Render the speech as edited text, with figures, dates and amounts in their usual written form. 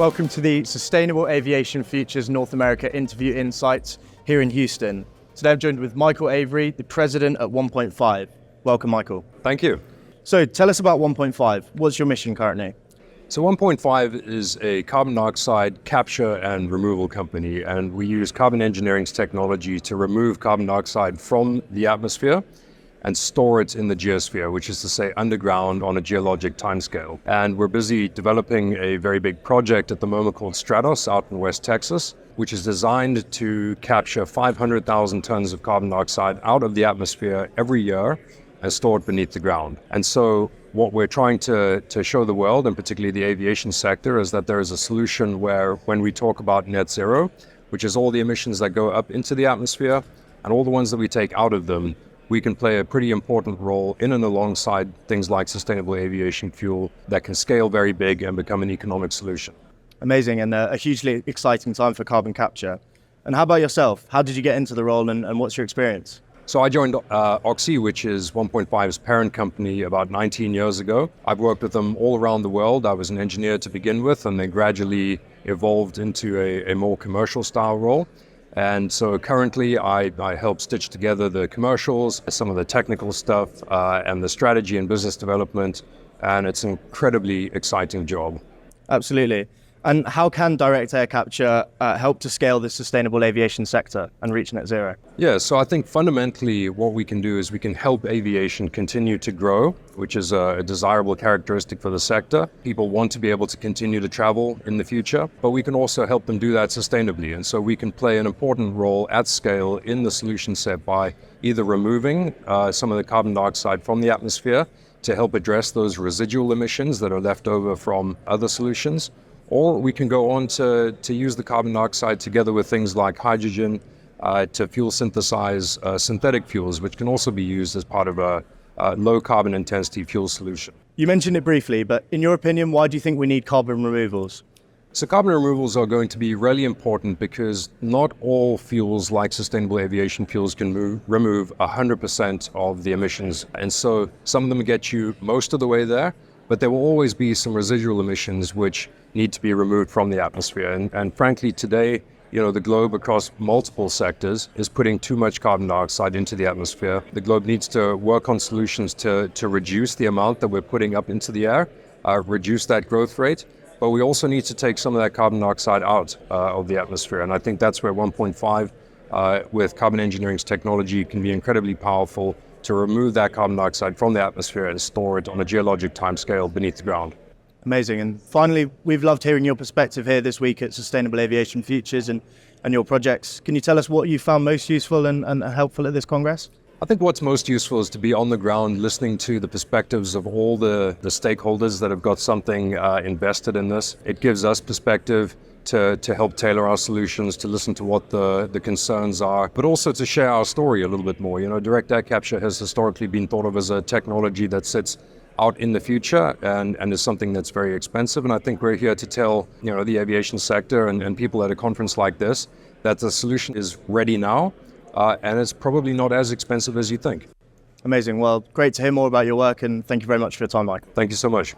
Welcome to the Sustainable Aviation Futures North America Interview Insights here in Houston. Today I'm joined with Michael Avery, the president at 1PointFive. Welcome, Michael. Thank you. So tell us about 1PointFive. What's your mission currently? So 1PointFive is a carbon dioxide capture and removal company, and we use carbon engineering's technology to remove carbon dioxide from the atmosphere and store it in the geosphere, which is to say underground on a geologic timescale. And we're busy developing a very big project at the moment called Stratos out in West Texas, which is designed to capture 500,000 tons of carbon dioxide out of the atmosphere every year and store it beneath the ground. And so what we're trying to show the world, and particularly the aviation sector, is that there is a solution where when we talk about net zero, which is all the emissions that go up into the atmosphere and all the ones that we take out of them, we can play a pretty important role in and alongside things like sustainable aviation fuel that can scale very big and become an economic solution. Amazing, and a hugely exciting time for carbon capture. And how about yourself? How did you get into the role and what's your experience? So I joined Oxy, which is 1PointFive's parent company, about 19 years ago. I've worked with them all around the world. I was an engineer to begin with, and then gradually evolved into a more commercial style role. And so currently I help stitch together the commercials, some of the technical stuff, and the strategy and business development. And it's an incredibly exciting job. Absolutely. And how can direct air capture help to scale the sustainable aviation sector and reach net zero? Yeah, so I think fundamentally what we can do is we can help aviation continue to grow, which is a desirable characteristic for the sector. People want to be able to continue to travel in the future, but we can also help them do that sustainably. And so we can play an important role at scale in the solution set by either removing some of the carbon dioxide from the atmosphere to help address those residual emissions that are left over from other solutions, or we can go on to use the carbon dioxide together with things like hydrogen to fuel synthesize synthetic fuels, which can also be used as part of a low carbon intensity fuel solution. You mentioned it briefly, but in your opinion, why do you think we need carbon removals? So carbon removals are going to be really important because not all fuels like sustainable aviation fuels can remove 100% of the emissions. And so some of them get you most of the way there, but there will always be some residual emissions which need to be removed from the atmosphere. And frankly, today, the globe across multiple sectors is putting too much carbon dioxide into the atmosphere. The globe needs to work on solutions to reduce the amount that we're putting up into the air, reduce that growth rate, but we also need to take some of that carbon dioxide out of the atmosphere. And I think that's where 1PointFive with carbon engineering's technology can be incredibly powerful to remove that carbon dioxide from the atmosphere and store it on a geologic timescale beneath the ground. Amazing. And finally, we've loved hearing your perspective here this week at Sustainable Aviation Futures and your projects. Can you tell us what you found most useful and helpful at this Congress? I think what's most useful is to be on the ground listening to the perspectives of all the stakeholders that have got something invested in this. It gives us perspective to help tailor our solutions, to listen to what the concerns are, but also to share our story a little bit more. Direct air capture has historically been thought of as a technology that sits out in the future and is something that's very expensive. And I think we're here to tell the aviation sector and people at a conference like this that the solution is ready now and it's probably not as expensive as you think. Amazing. Well, great to hear more about your work, and thank you very much for your time, Mike. Thank you so much.